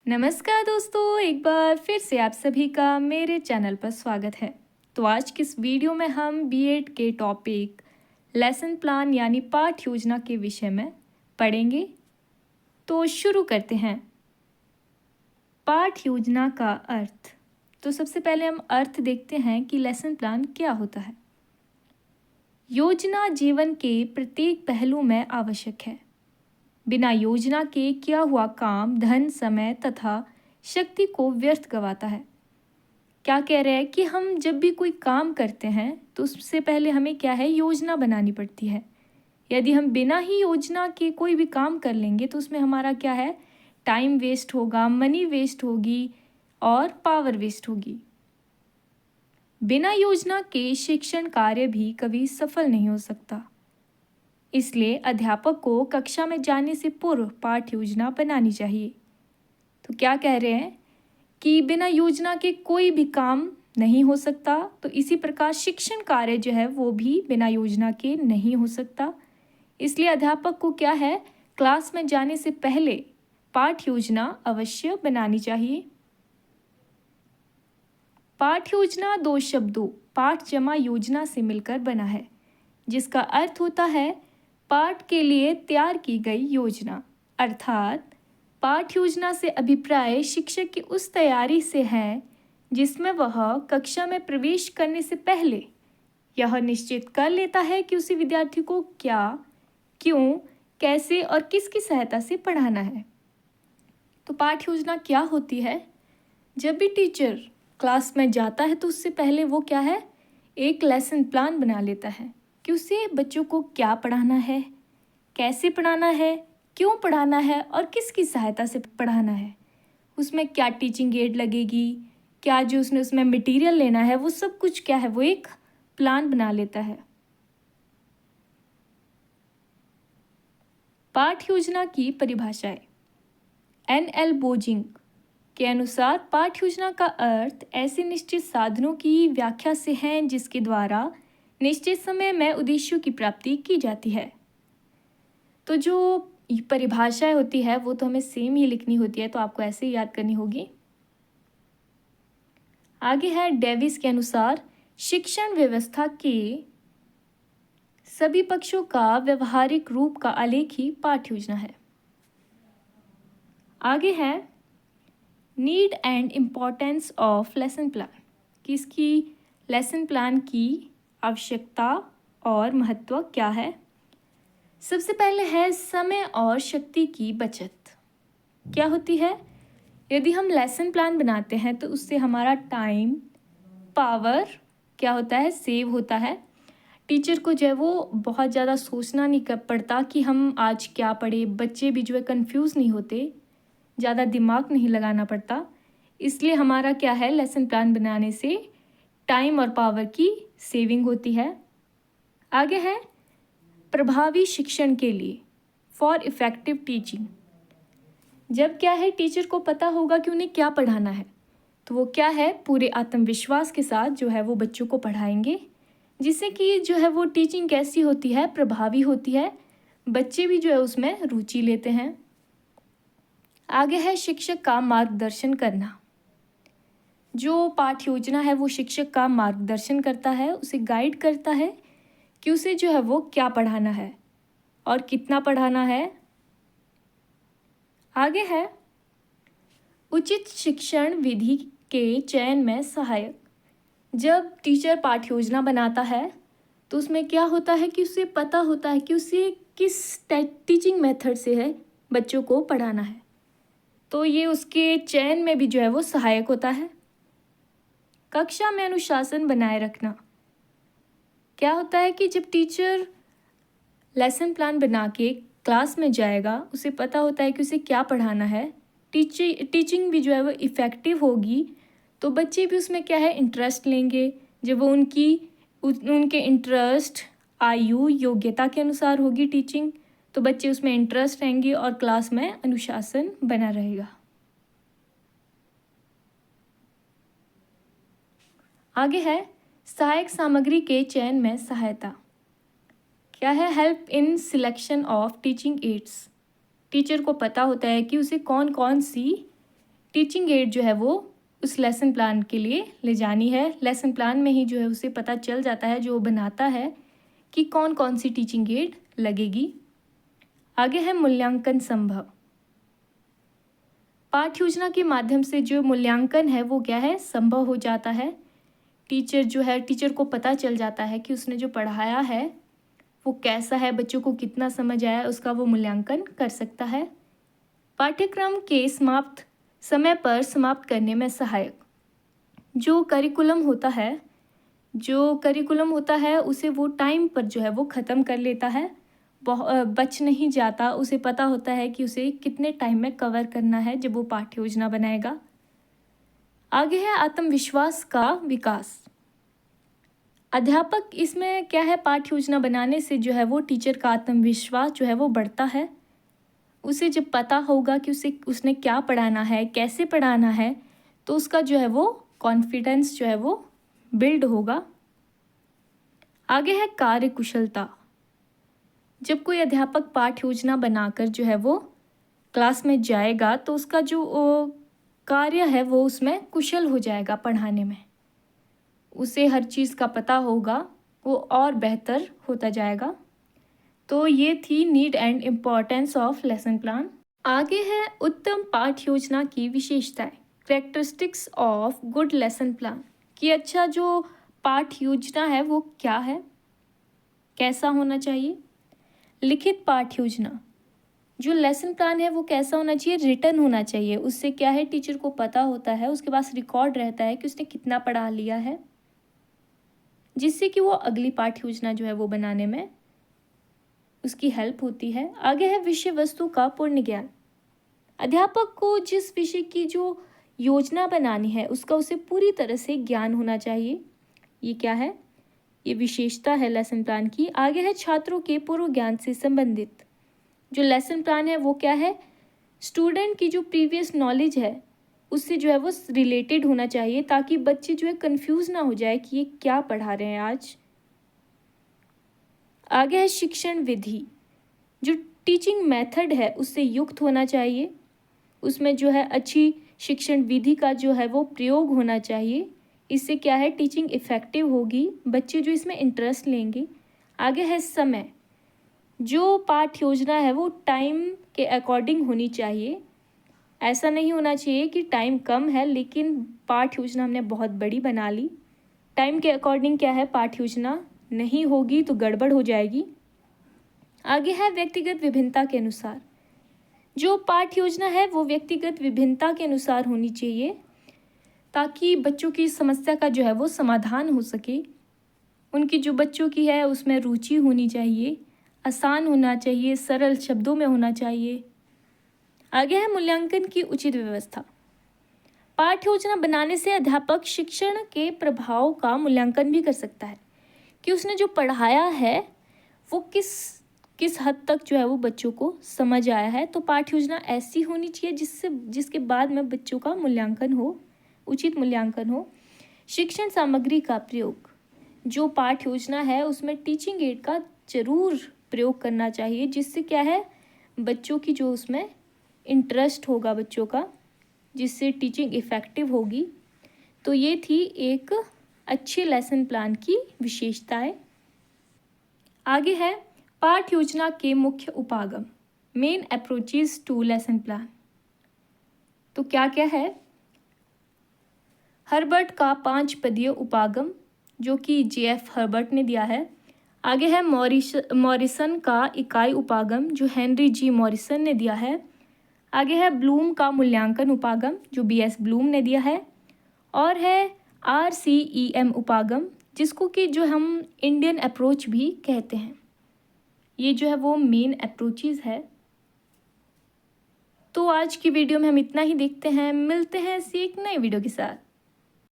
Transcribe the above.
नमस्कार दोस्तों, एक बार फिर से आप सभी का मेरे चैनल पर स्वागत है। तो आज की इस वीडियो में हम बीएड के टॉपिक लेसन प्लान यानी पाठ योजना के विषय में पढ़ेंगे। तो शुरू करते हैं। पाठ योजना का अर्थ। तो सबसे पहले हम अर्थ देखते हैं कि लेसन प्लान क्या होता है। योजना जीवन के प्रत्येक पहलू में आवश्यक है। बिना योजना के किया हुआ काम धन, समय तथा शक्ति को व्यर्थ गवाता है। क्या कह रहे हैं कि हम जब भी कोई काम करते हैं तो उससे पहले हमें क्या है, योजना बनानी पड़ती है। यदि हम बिना ही योजना के कोई भी काम कर लेंगे तो उसमें हमारा क्या है, टाइम वेस्ट होगा, मनी वेस्ट होगी और पावर वेस्ट होगी। बिना योजना के शिक्षण कार्य भी कभी सफल नहीं हो सकता। इसलिए अध्यापक को कक्षा में जाने से पूर्व पाठ योजना बनानी चाहिए। तो क्या कह रहे हैं कि बिना योजना के कोई भी काम नहीं हो सकता। तो इसी प्रकार शिक्षण कार्य जो है वो भी बिना योजना के नहीं हो सकता। इसलिए अध्यापक को क्या है, क्लास में जाने से पहले पाठ योजना अवश्य बनानी चाहिए। पाठ योजना दो शब्दों पाठ जमा योजना से मिलकर बना है, जिसका अर्थ होता है पाठ के लिए तैयार की गई योजना। अर्थात पाठ योजना से अभिप्राय शिक्षक की उस तैयारी से है जिसमें वह कक्षा में प्रवेश करने से पहले यह निश्चित कर लेता है कि उसी विद्यार्थी को क्या, क्यों, कैसे और किसकी सहायता से पढ़ाना है। तो पाठ योजना क्या होती है? जब भी टीचर क्लास में जाता है तो उससे पहले वो क्या है, एक लेसन प्लान बना लेता है कि उसे बच्चों को क्या पढ़ाना है, कैसे पढ़ाना है, क्यों पढ़ाना है और किसकी सहायता से पढ़ाना है। उसमें क्या टीचिंग एड लगेगी, क्या जो उसने उसमें मटेरियल लेना है, वो सब कुछ क्या है, वो एक प्लान बना लेता है। पाठ योजना की परिभाषाएं। एन.एल. बोजिंग के अनुसार पाठ योजना का अर्थ ऐसे निश्चित साधनों की व्याख्या से है जिसके द्वारा निश्चित समय में उद्देश्यों की प्राप्ति की जाती है। तो जो परिभाषाएं होती है वो तो हमें सेम ही लिखनी होती है, तो आपको ऐसे ही याद करनी होगी। आगे है डेविस के अनुसार शिक्षण व्यवस्था के सभी पक्षों का व्यवहारिक रूप का आलेख ही पाठ योजना है। आगे है need and importance of lesson plan, कि इसकी लेसन प्लान की आवश्यकता और महत्व क्या है। सबसे पहले है समय और शक्ति की बचत। क्या होती है, यदि हम लेसन प्लान बनाते हैं तो उससे हमारा टाइम, पावर क्या होता है, सेव होता है। टीचर को जो है वो बहुत ज़्यादा सोचना नहीं कर पड़ता कि हम आज क्या पढ़े। बच्चे भी जो है कंफ्यूज नहीं होते, ज़्यादा दिमाग नहीं लगाना पड़ता। इसलिए हमारा क्या है, लेसन प्लान बनाने से टाइम और पावर की सेविंग होती है। आगे है प्रभावी शिक्षण के लिए, फॉर इफ़ेक्टिव टीचिंग। जब क्या है, टीचर को पता होगा कि उन्हें क्या पढ़ाना है तो वो क्या है, पूरे आत्मविश्वास के साथ जो है वो बच्चों को पढ़ाएंगे, जिससे कि जो है वो टीचिंग कैसी होती है, प्रभावी होती है। बच्चे भी जो है उसमें रुचि लेते हैं। आगे है शिक्षक का मार्गदर्शन करना। जो पाठ योजना है वो शिक्षक का मार्गदर्शन करता है, उसे गाइड करता है कि उसे जो है वो क्या पढ़ाना है और कितना पढ़ाना है। आगे है उचित शिक्षण विधि के चयन में सहायक। जब टीचर पाठ योजना बनाता है तो उसमें क्या होता है कि उसे पता होता है कि उसे किस टीचिंग मेथड से है बच्चों को पढ़ाना है, तो ये उसके चयन में भी जो है वो सहायक होता है। कक्षा में अनुशासन बनाए रखना। क्या होता है कि जब टीचर लेसन प्लान बना के क्लास में जाएगा, उसे पता होता है कि उसे क्या पढ़ाना है, टीचिंग भी जो है वो इफ़ेक्टिव होगी, तो बच्चे भी उसमें क्या है, इंटरेस्ट लेंगे। जब वो उनके इंटरेस्ट, आयु, योग्यता के अनुसार होगी टीचिंग, तो बच्चे उसमें इंटरेस्ट रहेंगे और क्लास में अनुशासन बना रहेगा। आगे है सहायक सामग्री के चयन में सहायता। क्या है, help in selection of teaching ads. Teacher को पता होता है कि उसे कौन कौन सी टीचिंग एड जो है वो उस लेसन प्लान के लिए ले जानी है। लेसन प्लान में ही जो है उसे पता चल जाता है, जो बनाता है, कि कौन कौन सी टीचिंग एड लगेगी। आगे है मूल्यांकन संभव। पाठ्य योजना के माध्यम से जो मूल्यांकन है वो क्या है, संभव हो जाता है। टीचर को पता चल जाता है कि उसने जो पढ़ाया है वो कैसा है, बच्चों को कितना समझ आया, उसका वो मूल्यांकन कर सकता है। पाठ्यक्रम के समय पर समाप्त करने में सहायक। जो करिकुलम होता है उसे वो टाइम पर जो है वो ख़त्म कर लेता है, बच नहीं जाता। उसे पता होता है कि उसे कितने टाइम में कवर करना है जब वो पाठ्य योजना बनाएगा। आगे है आत्मविश्वास का विकास। अध्यापक इसमें क्या है, पाठ्य योजना बनाने से जो है वो टीचर का आत्मविश्वास जो है वो बढ़ता है। उसे जब पता होगा कि उसने क्या पढ़ाना है, कैसे पढ़ाना है, तो उसका जो है वो कॉन्फिडेंस जो है वो बिल्ड होगा। आगे है कार्य कुशलता। जब कोई अध्यापक पाठ्य योजना बनाकर जो है वो क्लास में जाएगा तो उसका जो कार्य है वो उसमें कुशल हो जाएगा। पढ़ाने में उसे हर चीज़ का पता होगा, वो और बेहतर होता जाएगा। तो ये थी need and importance of lesson plan. आगे है उत्तम पाठ्य योजना की विशेषताएं, characteristics of good lesson plan. कि अच्छा जो पाठ्य योजना है वो क्या है, कैसा होना चाहिए। लिखित पाठ्य योजना, जो लेसन प्लान है वो कैसा होना चाहिए, रिटन होना चाहिए। उससे क्या है, टीचर को पता होता है, उसके पास रिकॉर्ड रहता है कि उसने कितना पढ़ा लिया है, जिससे कि वो अगली पाठ्य योजना जो है वो बनाने में उसकी हेल्प होती है। आगे है विषय वस्तु का पूर्ण ज्ञान। अध्यापक को जिस विषय की जो योजना बनानी है उसका उसे पूरी तरह से ज्ञान होना चाहिए। ये क्या है, ये विशेषता है लेसन प्लान की। आगे है छात्रों के पूर्व ज्ञान से संबंधित। जो लेसन प्लान है वो क्या है, स्टूडेंट की जो प्रीवियस नॉलेज है उससे जो है वो रिलेटेड होना चाहिए, ताकि बच्चे जो है कंफ्यूज ना हो जाए कि ये क्या पढ़ा रहे हैं आज। आगे है शिक्षण विधि। जो टीचिंग मेथड है उससे युक्त होना चाहिए, उसमें जो है अच्छी शिक्षण विधि का जो है वो प्रयोग होना चाहिए। इससे क्या है, टीचिंग इफ़ेक्टिव होगी, बच्चे जो इसमें इंटरेस्ट लेंगे। आगे है समय। जो पाठ्य योजना है वो टाइम के अकॉर्डिंग होनी चाहिए। ऐसा नहीं होना चाहिए कि टाइम कम है लेकिन पाठ्य योजना हमने बहुत बड़ी बना ली। टाइम के अकॉर्डिंग क्या है, पाठ्य योजना नहीं होगी तो गड़बड़ हो जाएगी। आगे है व्यक्तिगत विभिन्नता के अनुसार। जो पाठ्य योजना है वो व्यक्तिगत विभिन्नता के अनुसार होनी चाहिए, ताकि बच्चों की समस्या का जो है वो समाधान हो सके। उनकी जो बच्चों की है उसमें रुचि होनी चाहिए, आसान होना चाहिए, सरल शब्दों में होना चाहिए। आगे है मूल्यांकन की उचित व्यवस्था। पाठ्य योजना बनाने से अध्यापक शिक्षण के प्रभाव का मूल्यांकन भी कर सकता है कि उसने जो पढ़ाया है वो किस हद तक जो है वो बच्चों को समझ आया है। तो पाठ्य योजना ऐसी होनी चाहिए जिसके बाद में बच्चों का मूल्यांकन हो, उचित मूल्यांकन हो। शिक्षण सामग्री का प्रयोग। जो पाठ्य योजना है उसमें टीचिंग एड का जरूर प्रयोग करना चाहिए, जिससे क्या है, बच्चों की जो उसमें इंटरेस्ट होगा बच्चों का, जिससे टीचिंग इफ़ेक्टिव होगी। तो ये थी एक अच्छे लेसन प्लान की विशेषताएं। आगे है पाठ्य योजना के मुख्य उपागम, main approaches to lesson plan. तो क्या क्या है, हर्बर्ट का 5 पदीय उपागम जो कि JF हर्बर्ट ने दिया है। आगे है मॉरिसन का इकाई उपागम जो हेनरी G मॉरिसन ने दिया है। आगे है ब्लूम का मूल्यांकन उपागम जो BS ब्लूम ने दिया है। और है RCEM उपागम जिसको कि जो हम इंडियन अप्रोच भी कहते हैं। ये जो है वो मेन अप्रोचेस है। तो आज की वीडियो में हम इतना ही देखते हैं, मिलते हैं ऐसी एक नई वीडियो के साथ।